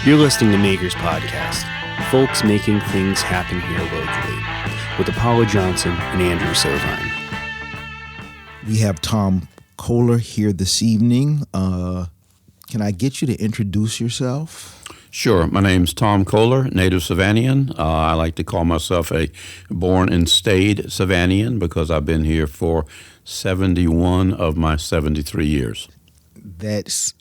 You're listening to Makers Podcast, folks making things happen here locally, with Apollo Johnson and Andrew Savannah. We have Tom Kohler here this evening. Can I get you to introduce yourself? Sure. My name's Tom Kohler, native Savannian. I like to call myself a born and stayed Savannian because I've been here for 71 of my 73 years. That's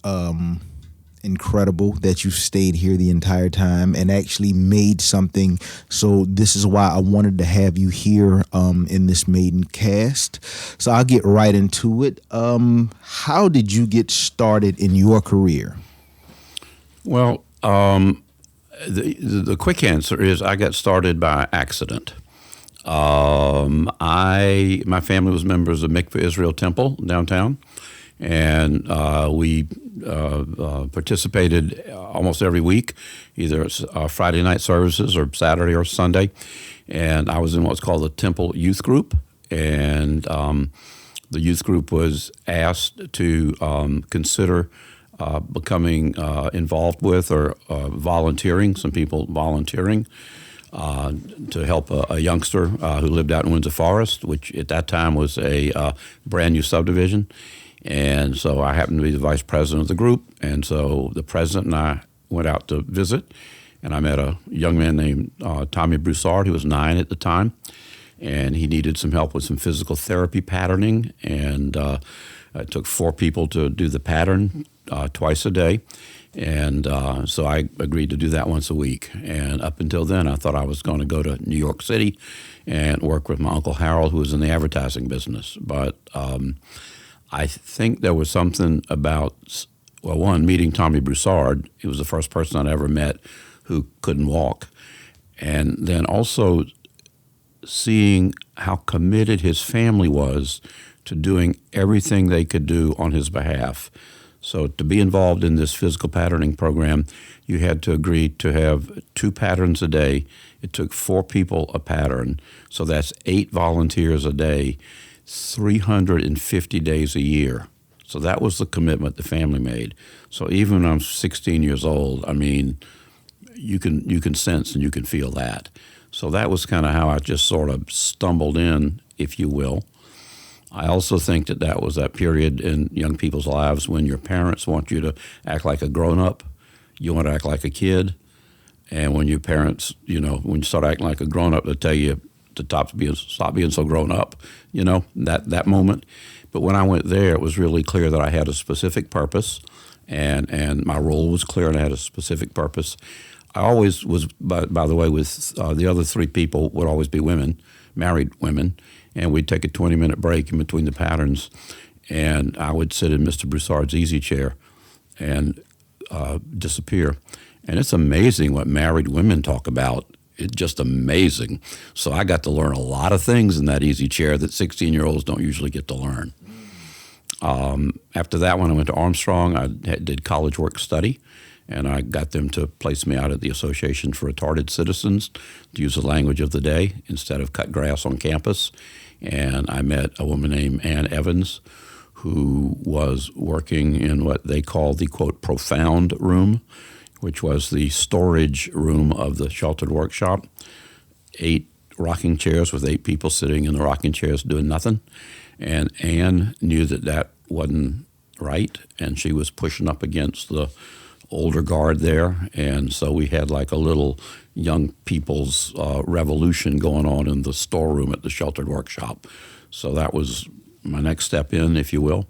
incredible that you stayed here the entire time and actually made something. So this is why I wanted to have you here in this maiden cast. So I'll get right into it. How did you get started in your career? Well, the quick answer is I got started by accident. My family was members of Mikveh Israel Temple downtown, and we participated almost every week, either Friday night services or Saturday or Sunday. And I was in what's called the Temple Youth Group, and the youth group was asked to consider becoming involved with or volunteering, some people volunteering to help a youngster who lived out in Windsor Forest, which at that time was a brand new subdivision. And so I happened to be the vice president of the group, and so the president and I went out to visit, and I met a young man named Tommy Broussard, who was 9 at the time, and he needed some help with some physical therapy patterning, and it took 4 people to do the pattern twice a day, and so I agreed to do that once a week. And up until then, I thought I was going to go to New York City and work with my Uncle Harold, who was in the advertising business, but I think there was something about, well, one, meeting Tommy Broussard. He was the first person I'd ever met who couldn't walk. And then also seeing how committed his family was to doing everything they could do on his behalf. So to be involved in this physical patterning program, you had to agree to have 2 patterns a day. It took 4 people a pattern. So that's 8 volunteers a day, 350 days a year. So that was the commitment the family made. So even when I'm 16 years old, I mean, you can sense and you can feel that. So that was kind of how I just sort of stumbled in, if you will. I also think that was that period in young people's lives when your parents want you to act like a grown-up, you want to act like a kid, and when your parents, when you start acting like a grown-up, they tell you to stop being so grown up, that moment. But when I went there, it was really clear that I had a specific purpose, and my role was clear, and I had a specific purpose. I always was, by the way, with the other 3 people would always be women, married women, and we'd take a 20-minute break in between the patterns, and I would sit in Mr. Broussard's easy chair and disappear. And it's amazing what married women talk about. It's just amazing. So I got to learn a lot of things in that easy chair that 16-year-olds don't usually get to learn. After that one, I went to Armstrong. I did college work study, and I got them to place me out at the Association for Retarded Citizens to use the language of the day instead of cut grass on campus. And I met a woman named Ann Evans, who was working in what they call the, quote, profound room, which was the storage room of the sheltered workshop. 8 rocking chairs with 8 people sitting in the rocking chairs doing nothing. And Anne knew that wasn't right, and she was pushing up against the older guard there. And so we had like a little young people's revolution going on in the storeroom at the sheltered workshop. So that was my next step in, if you will.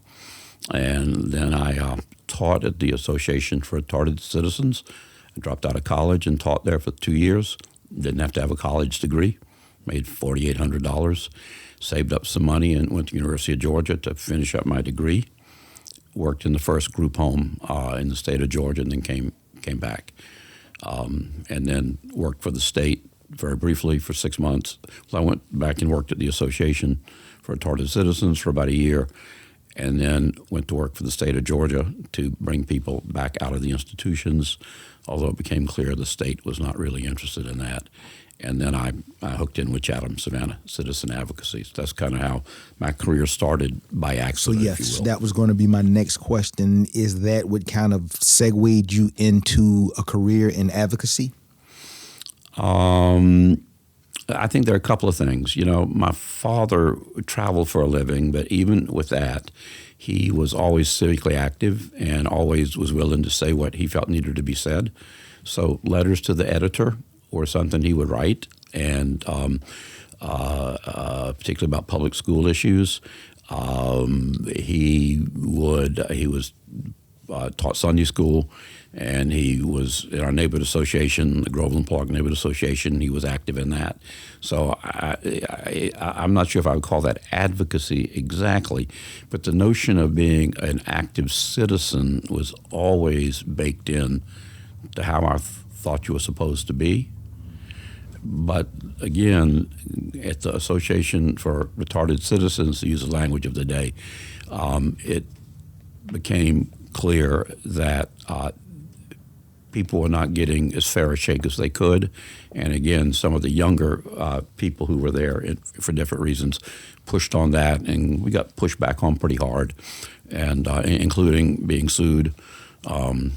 And then I taught at the Association for Retarded Citizens. I dropped out of college and taught there for 2 years. Didn't have to have a college degree. Made $4,800. Saved up some money and went to the University of Georgia to finish up my degree. Worked in the first group home in the state of Georgia, and then came back. And then worked for the state very briefly for 6 months. So I went back and worked at the Association for Retarded Citizens for about a year, and then went to work for the state of Georgia to bring people back out of the institutions, although it became clear the state was not really interested in that. And then I hooked in with Chatham Savannah Citizen Advocacy. So that's kind of how my career started by accident. So if you yes, will. that was going to be my next question. Is that what kind of segued you into a career in advocacy? I think there are a couple of things. You know, my father traveled for a living, but even with that, he was always civically active and always was willing to say what he felt needed to be said. So letters to the editor were something he would write, and particularly about public school issues. He was taught Sunday school, and he was in our neighborhood association, the Groveland Park Neighborhood Association. He was active in that. So I'm not sure if I would call that advocacy exactly, but the notion of being an active citizen was always baked in to how I thought you were supposed to be. But again, at the Association for Retarded Citizens, to use the language of the day, it became clear that people were not getting as fair a shake as they could. And again, some of the younger people who were there for different reasons pushed on that, and we got pushed back on pretty hard, and including being sued. I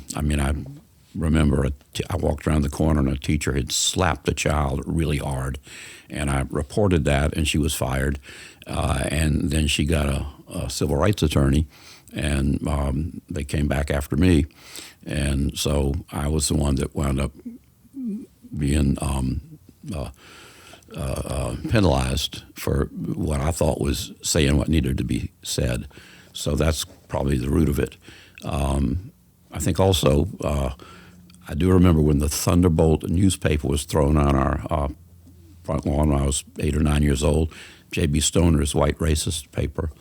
remember I walked around the corner and a teacher had slapped a child really hard, and I reported that, and she was fired. And then she got a civil rights attorney, and they came back after me. And so I was the one that wound up being penalized for what I thought was saying what needed to be said. So that's probably the root of it. I think also I do remember when the Thunderbolt newspaper was thrown on our front lawn when I was 8 or 9 years old, J.B. Stoner's white racist paper.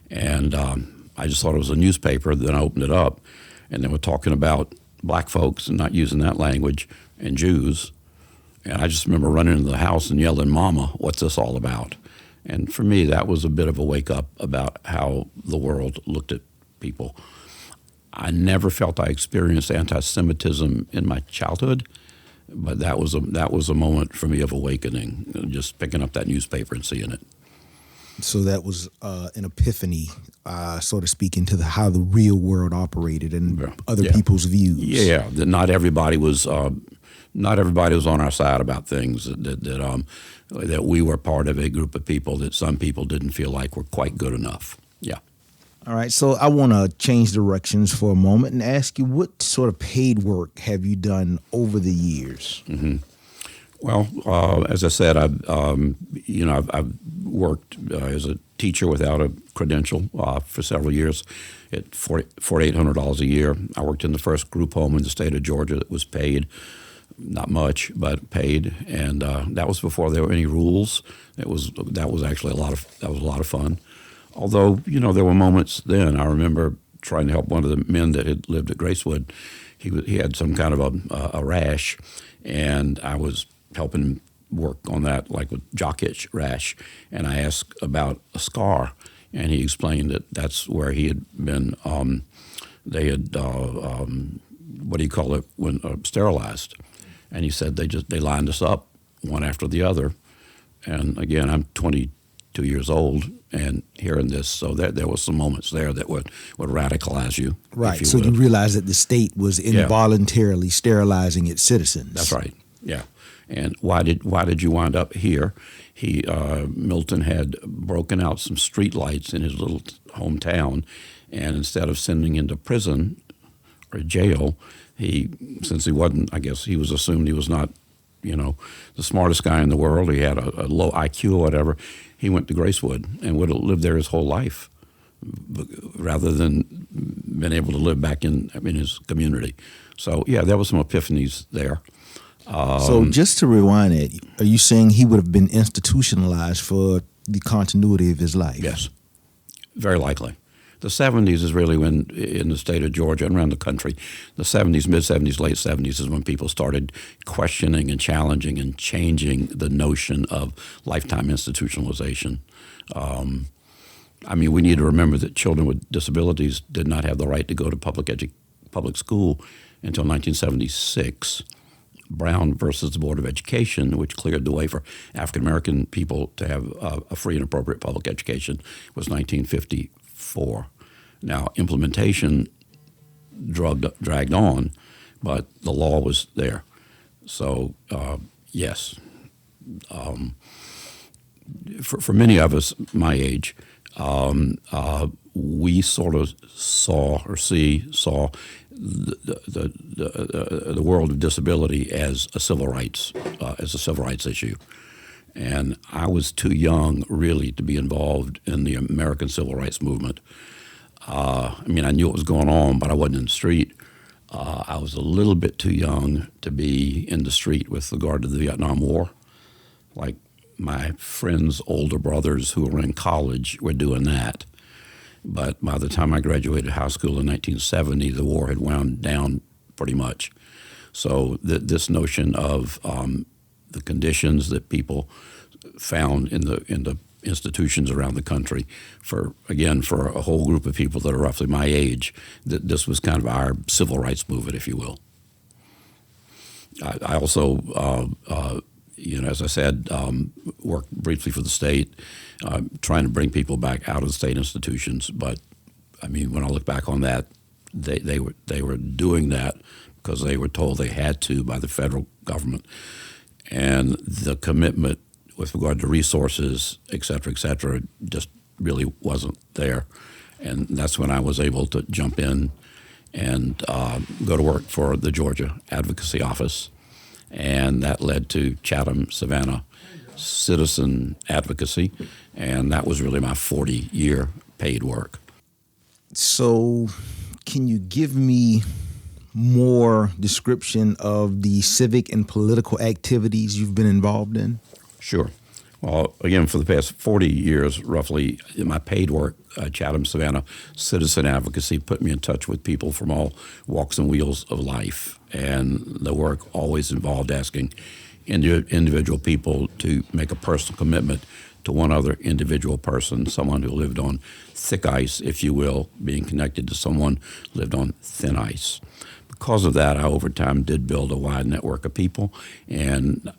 And I just thought it was a newspaper. Then I opened it up, and they were talking about black folks and not using that language, and Jews. And I just remember running into the house and yelling, "Mama, what's this all about?" And for me, that was a bit of a wake-up about how the world looked at people. I never felt I experienced anti-Semitism in my childhood, but that was a moment for me of awakening, just picking up that newspaper and seeing it. So that was an epiphany, so to speak, into how the real world operated and other people's views. Yeah, that not everybody was on our side about things. That we were part of a group of people that some people didn't feel like were quite good enough. Yeah. All right, so I want to change directions for a moment and ask you, what sort of paid work have you done over the years? Mm-hmm. Well, as I said, I've worked as a teacher without a credential for several years at $4,800 a year. I worked in the first group home in the state of Georgia that was paid, not much, but paid, and that was before there were any rules. That was actually a lot of fun. Although, there were moments then. I remember trying to help one of the men that had lived at Gracewood. He had some kind of a rash, and I was helping him work on that, like with jock itch rash. And I asked about a scar, and he explained that that's where he had been. They had what do you call it when sterilized, and he said they lined us up one after the other. And again, I'm 22 years old and hearing this, so there was some moments there that would radicalize you. Right. So you realized that the state was involuntarily sterilizing its citizens. That's right. Yeah. And why did you wind up here? Milton had broken out some street lights in his little hometown, and instead of sending him to prison or jail, since he wasn't, I guess he was assumed he was not, the smartest guy in the world. He had a low IQ or whatever. He went to Gracewood and would have lived there his whole life, rather than been able to live back in his community. So yeah, there were some epiphanies there. So just to rewind it, are you saying he would have been institutionalized for the continuity of his life? Yes, very likely. The 70s is really when, in the state of Georgia and around the country, the 70s, mid-70s, late 70s is when people started questioning and challenging and changing the notion of lifetime institutionalization. We need to remember that children with disabilities did not have the right to go to public school until 1976. Brown versus the Board of Education, which cleared the way for African American people to have a free and appropriate public education, was 1954. Now, implementation dragged on, but the law was there. So, yes. For many of us my age, we sort of saw the world of disability as a civil rights issue, and I was too young really to be involved in the American civil rights movement. I mean, I knew what was going on, but I wasn't in the street. I was a little bit too young to be in the street with regard to the Vietnam War. Like my friends' older brothers who were in college were doing that. But by the time I graduated high school in 1970, the war had wound down pretty much. So this notion of the conditions that people found in the institutions around the country, for a whole group of people that are roughly my age, that this was kind of our civil rights movement, if you will. I also, as I said, worked briefly for the state, trying to bring people back out of the state institutions. But I mean, when I look back on that, they were doing that because they were told they had to by the federal government, and the commitment with regard to resources, et cetera, just really wasn't there. And that's when I was able to jump in and go to work for the Georgia Advocacy Office. And that led to Chatham, Savannah Citizen Advocacy. And that was really my 40-year paid work. So can you give me more description of the civic and political activities you've been involved in? Sure. Well, again, for the past 40 years, roughly, in my paid work, Chatham, Savannah Citizen Advocacy put me in touch with people from all walks and wheels of life. And the work always involved asking individual people to make a personal commitment to one other individual person, someone who lived on thick ice, if you will, being connected to someone who lived on thin ice. Because of that, I over time did build a wide network of people, and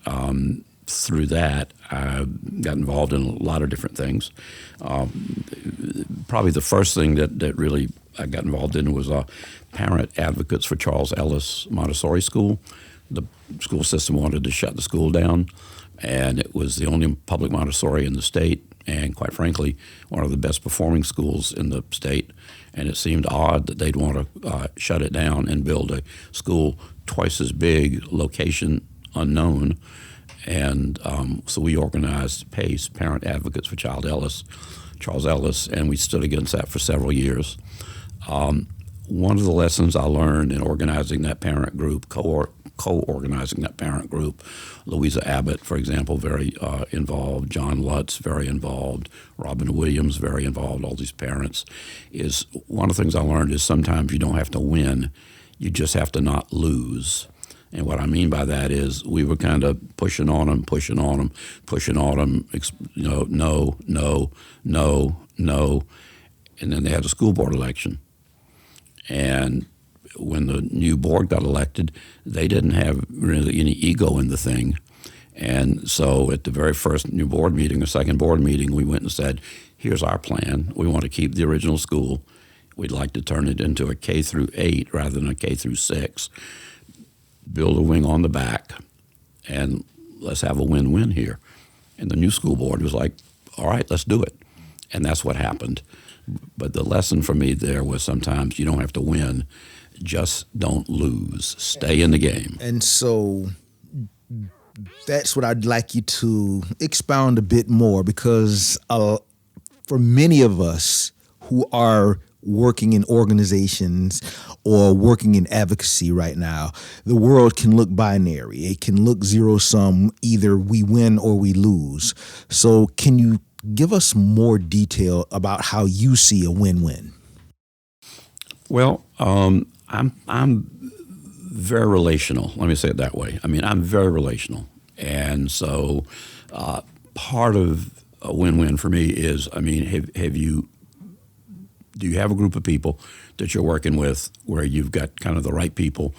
through that, I got involved in a lot of different things. Probably the first thing that really I got involved in was parent advocates for Charles Ellis Montessori School. The school system wanted to shut the school down, and it was the only public Montessori in the state, and quite frankly, one of the best performing schools in the state. And it seemed odd that they'd want to shut it down and build a school twice as big, location unknown. And so we organized PACE, Parent Advocates for Charles Ellis, and we stood against that for several years. One of the lessons I learned in organizing that parent group, co-organizing that parent group, Louisa Abbott, for example, very involved, John Lutz, very involved, Robin Williams, very involved, all these parents, is one of the things I learned is sometimes you don't have to win, you just have to not lose. And what I mean by that is we were kind of pushing on them, no. And then they had a school board election. And when the new board got elected, they didn't have really any ego in the thing. And so at the very first new board meeting, or second board meeting, we went and said, here's our plan. We want to keep the original school. We'd like to turn it into a K through 8 rather than a K through 6. Build a wing on the back, and let's have a win-win here. And the new school board was like, all right, let's do it. And that's what happened. But the lesson for me there was sometimes you don't have to win, just don't lose. Stay in the game. And so that's what I'd like you to expound a bit more, because for many of us who are working in organizations or working in advocacy right now, the world can look binary. It can look zero-sum, either we win or we lose. So can you give us more detail about how you see a win-win? Well, I'm very relational. Let me say it that way. I mean, I'm very relational. And so part of a win-win for me is, I mean, do you have a group of people that you're working with where you've got kind of the right people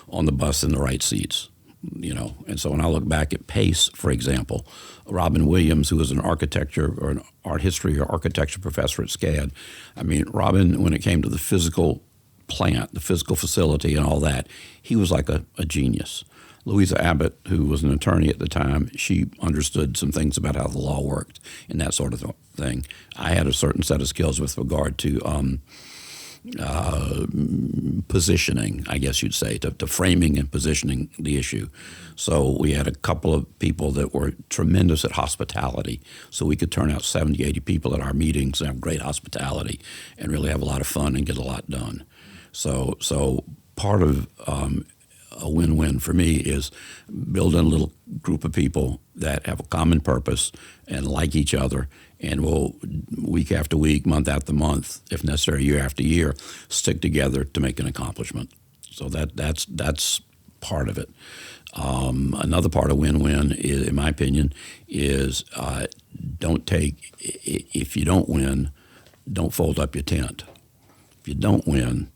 on the bus in the right seats? And so when I look back at PACE, for example, Robin Williams, who was an architecture or an art history or architecture professor at SCAD, I mean, Robin, when it came to the physical plant, the physical facility and all that, he was like a genius. Louisa Abbott, who was an attorney at the time, she understood some things about how the law worked and that sort of thing. I had a certain set of skills with regard to positioning, I guess you'd say, to framing and positioning the issue. So we had a couple of people that were tremendous at hospitality. So we could turn out 70, 80 people at our meetings and have great hospitality and really have a lot of fun and get a lot done. So part of a win-win for me is building a little group of people that have a common purpose and like each other, and will week after week, month after month, if necessary, year after year, stick together to make an accomplishment. So that's part of it. Another part of win-win, in my opinion, is if you don't win, don't fold up your tent. If you don't win,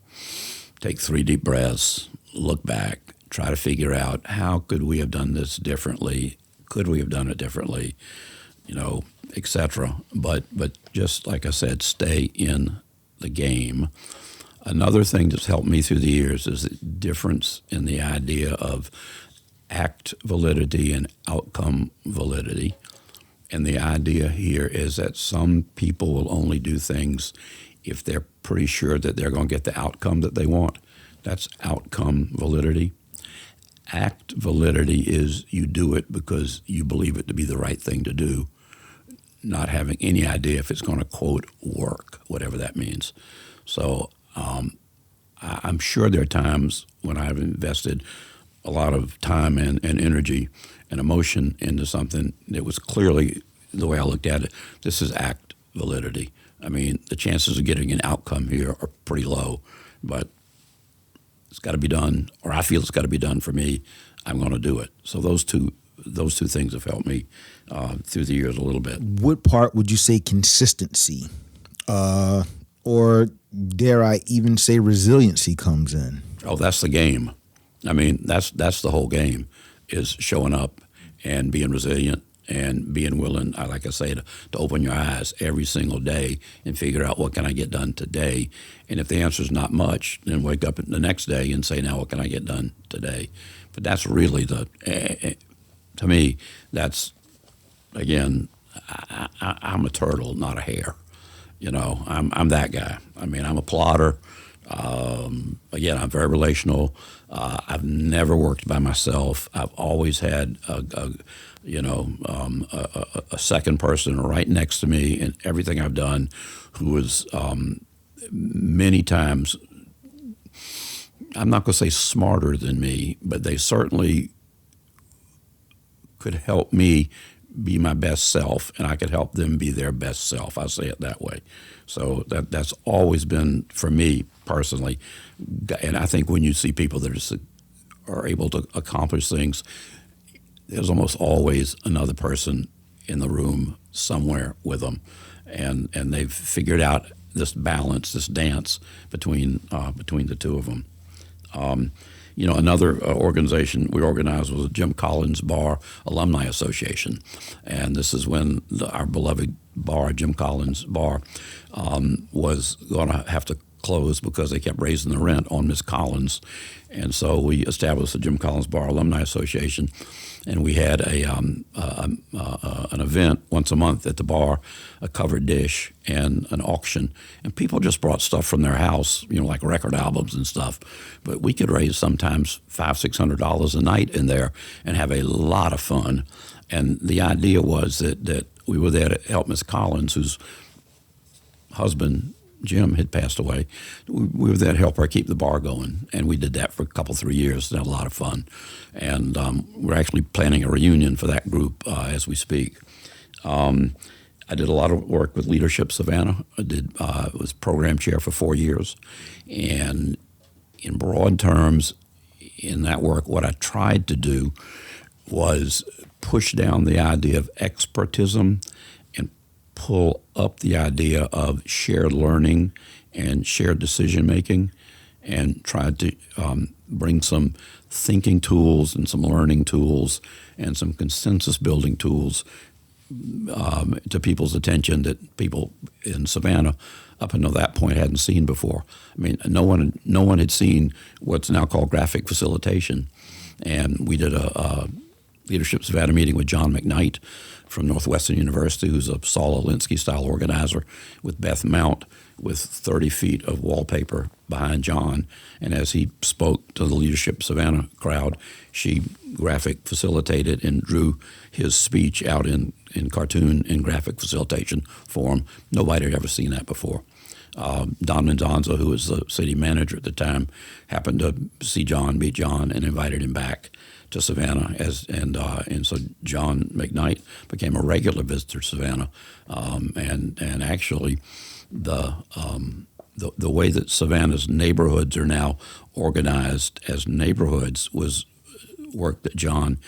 take 3 deep breaths, look back, try to figure out how could we have done this differently, could we have done it differently, etc. But just like I said, stay in the game. Another thing that's helped me through the years is the difference in the idea of act validity and outcome validity. And the idea here is that some people will only do things if they're pretty sure that they're going to get the outcome that they want. That's outcome validity. Act validity is you do it because you believe it to be the right thing to do, not having any idea if it's going to, quote, work, whatever that means. So I'm sure there are times when I've invested a lot of time and energy and emotion into something that was clearly, the way I looked at it, this is act validity. I mean, the chances of getting an outcome here are pretty low, but it's got to be done, or I feel it's got to be done for me. I'm going to do it. So those two things have helped me through the years a little bit. What part would you say consistency, or dare I even say resiliency comes in? Oh, that's the game. I mean, that's the whole game, is showing up and being resilient and being willing, like I say, to open your eyes every single day and figure out what can I get done today. And if the answer is not much, then wake up the next day and say, now what can I get done today? But that's really to me, that's, again, I'm a turtle, not a hare. I'm that guy. I mean, I'm a plodder. Again, I'm very relational. I've never worked by myself. I've always had a second person right next to me in everything I've done, who was many times, I'm not going to say smarter than me, but they certainly could help me be my best self, and I could help them be their best self. I'll say it that way. So that's always been, for me personally, and I think when you see people that are able to accomplish things, there's almost always another person in the room somewhere with them, and they've figured out this balance, this dance between the two of them. Another organization we organized was the Jim Collins Bar Alumni Association, and this is when our beloved bar, Jim Collins Bar, was going to have to close because they kept raising the rent on Miss Collins, and so we established the Jim Collins Bar Alumni Association, and we had an event once a month at the bar, a covered dish and an auction, and people just brought stuff from their house, like record albums and stuff, but we could raise sometimes $500-600 a night in there and have a lot of fun. And the idea was that we were there to help Miss Collins, whose husband Jim had passed away. We were there to help her keep the bar going, and we did that for a couple, 3 years and had a lot of fun. And we're actually planning a reunion for that group as we speak. I did a lot of work with Leadership Savannah. I was program chair for 4 years, and in broad terms, in that work, what I tried to do was push down the idea of expertism and pull up the idea of shared learning and shared decision making, and tried to bring some thinking tools and some learning tools and some consensus building tools to people's attention that people in Savannah up until that point hadn't seen before. I mean, no one had seen what's now called graphic facilitation. And we did a Leadership Savannah meeting with John McKnight from Northwestern University, who's a Saul Alinsky-style organizer, with Beth Mount, with 30 feet of wallpaper behind John. And as he spoke to the Leadership Savannah crowd, she graphic facilitated and drew his speech out in cartoon and graphic facilitation form. Nobody had ever seen that before. Don Mendonza, who was the city manager at the time, happened to see John, meet John, and invited him back to Savannah. And so John McKnight became a regular visitor to Savannah. And actually, the way that Savannah's neighborhoods are now organized as neighborhoods was work that John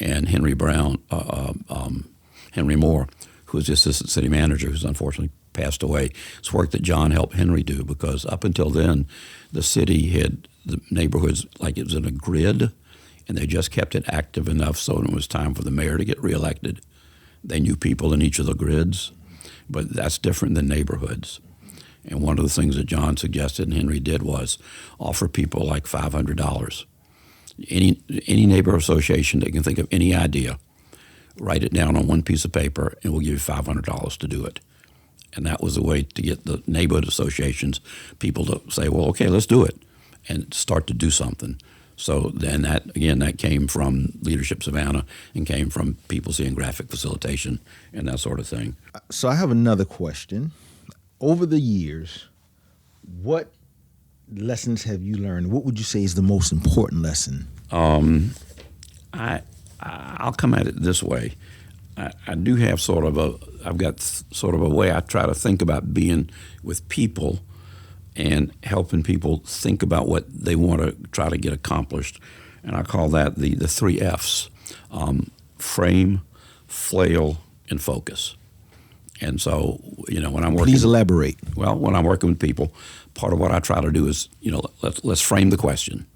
and Henry Moore, who was the assistant city manager, who's unfortunately passed away. It's work that John helped Henry do, because up until then, the city had the neighborhoods like it was in a grid, and they just kept it active enough so when it was time for the mayor to get reelected, they knew people in each of the grids. But that's different than neighborhoods. And one of the things that John suggested and Henry did was offer people like $500. Any neighbor association that can think of any idea, write it down on one piece of paper, and we'll give you $500 to do it. And that was a way to get the neighborhood associations, people to say, well, okay, let's do it, and start to do something. So then that came from Leadership Savannah and came from people seeing graphic facilitation and that sort of thing. So I have another question. Over the years, what lessons have you learned? What would you say is the most important lesson? I'll come at it this way. I do have I've got sort of a way I try to think about being with people and helping people think about what they want to try to get accomplished. And I call that the 3 F's, frame, flail, and focus. And so, when I'm working... Please elaborate. Well, when I'm working with people, part of what I try to do is, let's frame the question.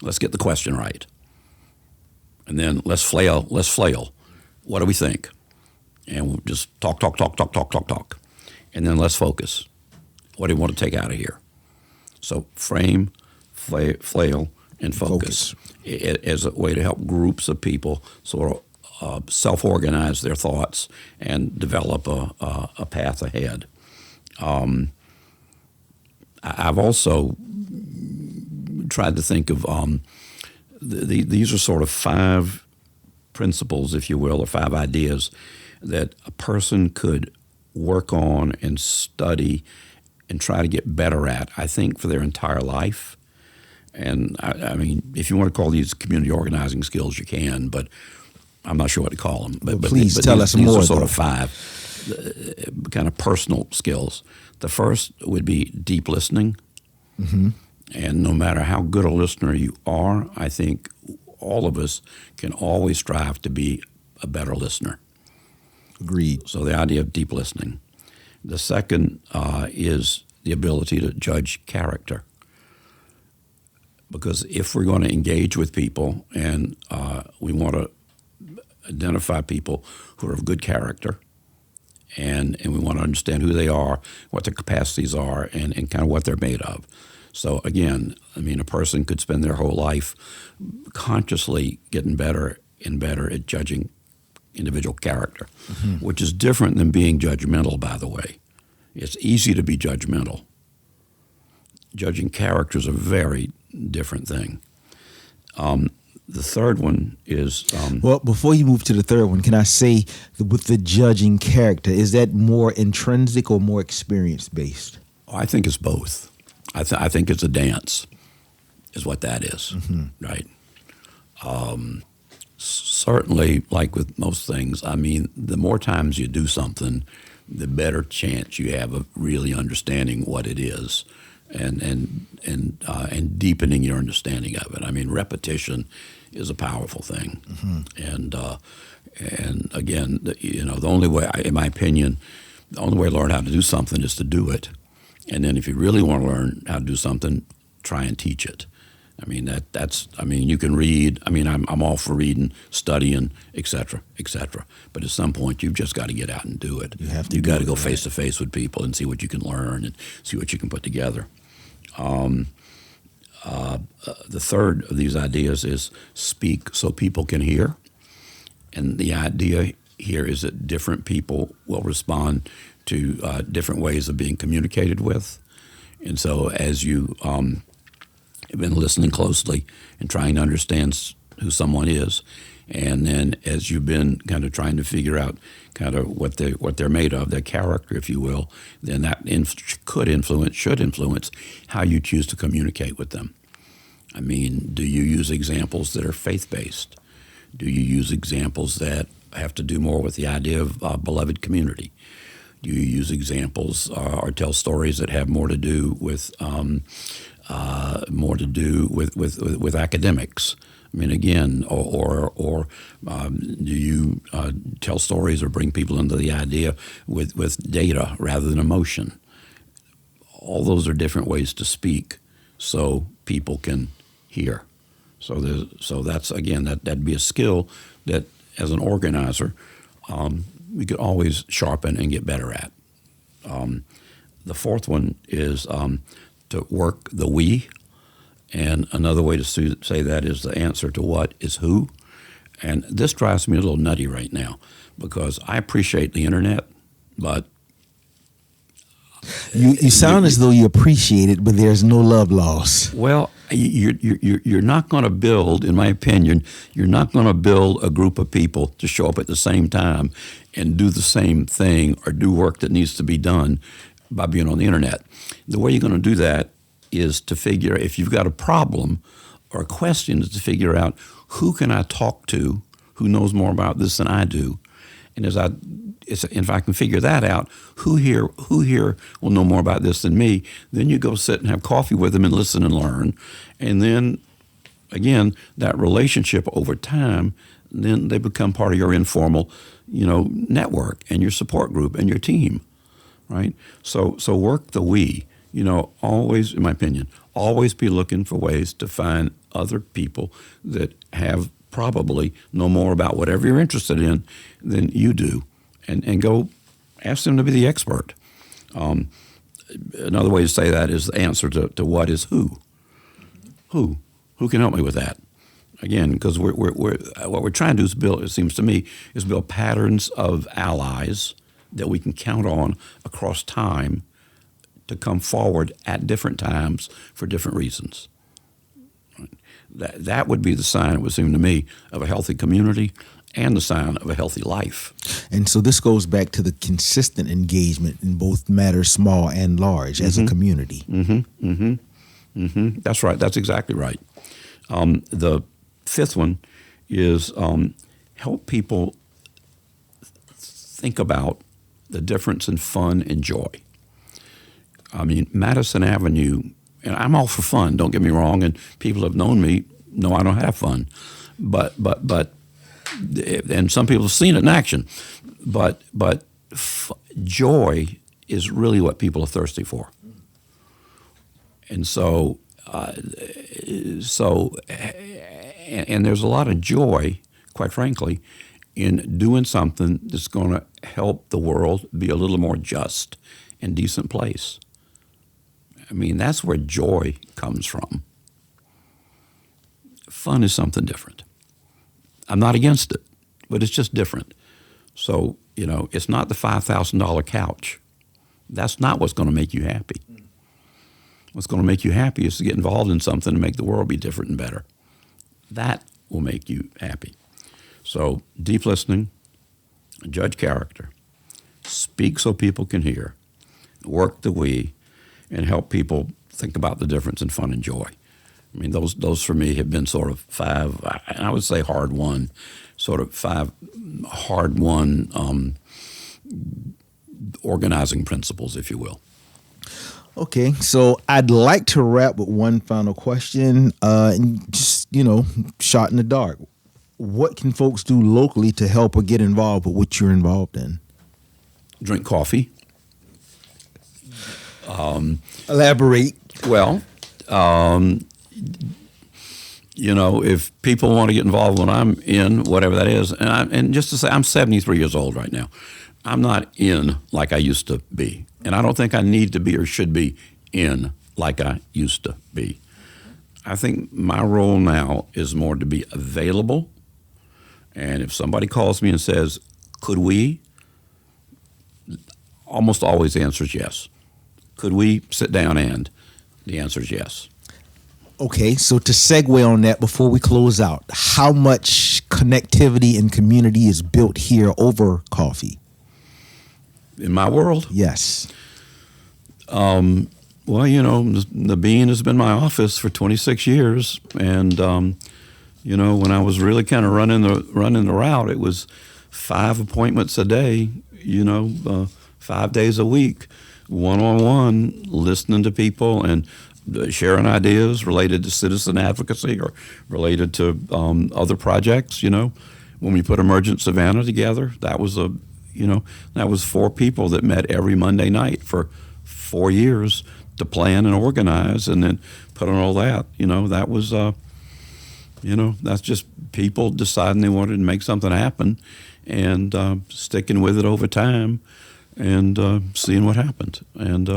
Let's get the question right. And then let's flail. What do we think? And we'll just talk. And then let's focus. What do you want to take out of here? So frame, flail, and focus as a way to help groups of people sort of self-organize their thoughts and develop a path ahead. I've also tried to think of these are sort of 5 principles, if you will, or 5 ideas that a person could work on and study and try to get better at, I think, for their entire life. And I mean, if you want to call these community organizing skills, you can, but I'm not sure what to call them. But please tell us more. These are sort of 5 kind of personal skills. The first would be deep listening. Mm-hmm. And no matter how good a listener you are, I think all of us can always strive to be a better listener. Agreed. So the idea of deep listening. The second is the ability to judge character. Because if we're going to engage with people and we want to identify people who are of good character and we want to understand who they are, what their capacities are, and kind of what they're made of. So again, I mean, a person could spend their whole life consciously getting better and better at judging individual character, mm-hmm. which is different than being judgmental, by the way. It's easy to be judgmental. Judging character is a very different thing. The third one is... well, before you move to the third one, can I say with the judging character, is that more intrinsic or more experience-based? I think it's both. I think it's a dance is what that is, mm-hmm. right? Certainly, like with most things, I mean, the more times you do something, the better chance you have of really understanding what it is and deepening your understanding of it. I mean, repetition is a powerful thing. Mm-hmm. And again, the only way, in my opinion, the only way to learn how to do something is to do it. And then if you really want to learn how to do something, try and teach it. I mean, you can read. I mean, I'm all for reading, studying, et cetera, et cetera. But at some point, you've just got to get out and do it. You've got to go face to face with people and see what you can learn and see what you can put together. The third of these ideas is speak so people can hear. And the idea here is that different people will respond to different ways of being communicated with. And so as you have been listening closely and trying to understand who someone is, and then as you've been kind of trying to figure out kind of what they're made of, their character, if you will, then that should influence how you choose to communicate with them. I mean, do you use examples that are faith-based? Do you use examples that have to do more with the idea of beloved community? Do you use examples or tell stories that have more to do with academics? I mean, again, or do you tell stories or bring people into the idea with data rather than emotion? All those are different ways to speak, so people can hear. So that's again that'd be a skill that as an organizer we could always sharpen and get better at. The fourth one is to work the we. And another way to say that is the answer to what is who. And this drives me a little nutty right now because I appreciate the internet, but you sound as though you appreciate it, but there's no love lost. Well, you're not going to build, in my opinion, you're not going to build a group of people to show up at the same time and do the same thing or do work that needs to be done by being on the internet. The way you're going to do that is to figure, if you've got a problem or a question, is to figure out who can I talk to who knows more about this than I do. And if I can figure that out, who here will know more about this than me, then you go sit and have coffee with them and listen and learn. And then, again, that relationship over time, then they become part of your informal, network and your support group and your team, right? So work the we. Always, in my opinion, always be looking for ways to find other people that have probably know more about whatever you're interested in than you do, and go ask them to be the expert. Another way to say that is the answer to what is who. Who can help me with that? Again, because what we're trying to do is build, it seems to me, is build patterns of allies that we can count on across time to come forward at different times for different reasons. That would be the sign, it would seem to me, of a healthy community and the sign of a healthy life. And so this goes back to the consistent engagement in both matters small and large as a community. That's right. That's exactly right. The fifth one is help people think about the difference in fun and joy. I mean, Madison Avenue, and I'm all for fun, don't get me wrong, and people have known me know I don't have fun. But and some people have seen it in action. But joy is really what people are thirsty for. And so and there's a lot of joy, quite frankly, in doing something that's going to help the world be a little more just and decent place. I mean, that's where joy comes from. Fun is something different. I'm not against it, but it's just different. So, it's not the $5,000 couch. That's not what's going to make you happy. What's going to make you happy is to get involved in something to make the world be different and better. That will make you happy. So, deep listening, judge character, speak so people can hear, work the we, and help people think about the difference in fun and joy. I mean, those for me have been sort of five, I would say hard-won organizing principles, if you will. Okay, so I'd like to wrap with one final question, and just, shot in the dark. What can folks do locally to help or get involved with what you're involved in? Drink coffee. Elaborate. Well, if people want to get involved when I'm in, whatever that is, and just to say, I'm 73 years old right now. I'm not in like I used to be. And I don't think I need to be or should be in like I used to be. I think my role now is more to be available. And if somebody calls me and says, could we? Almost always the answer is yes. Could we sit down and? The answer is yes. Okay, so to segue on that before we close out, how much connectivity and community is built here over coffee? In my world? Yes. Well, the Bean has been my office for 26 years, and when I was really kind of running the route, it was 5 appointments a day, 5 days a week, one-on-one, listening to people and sharing ideas related to citizen advocacy or related to other projects. When we put Emergent Savannah together, that was 4 people that met every Monday night for 4 years to plan and organize and then put on all that. That was, that's just people deciding they wanted to make something happen and sticking with it over time and seeing what happened. And,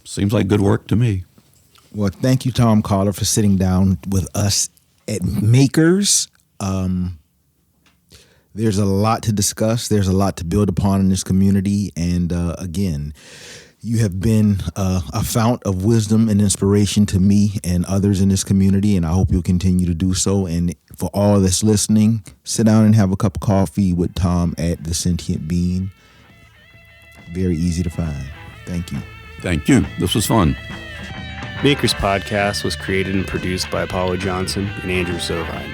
seems like good work to me. Well, thank you, Tom Kohler, for sitting down with us at Makers. There's a lot to discuss. There's a lot to build upon in this community. And again, you have been a fount of wisdom and inspiration to me and others in this community, and I hope you'll continue to do so. And for all that's listening, sit down and have a cup of coffee with Tom at the Sentient Bean. Very easy to find. Thank you. Thank you. This was fun. Makers Podcast was created and produced by Apollo Johnson and Andrew Sovine.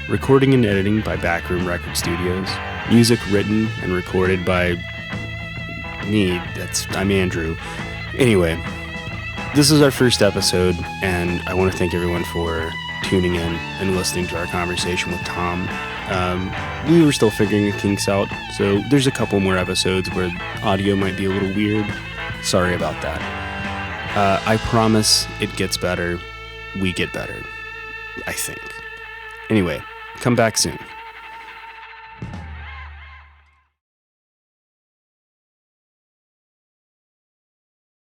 Recording and editing by Backroom Record Studios. Music written and recorded by me. I'm Andrew. Anyway, this is our first episode, and I want to thank everyone for tuning in and listening to our conversation with Tom. We were still figuring the kinks out, so there's a couple more episodes where audio might be a little weird. Sorry about that. I promise it gets better. We get better, I think. Anyway, come back soon.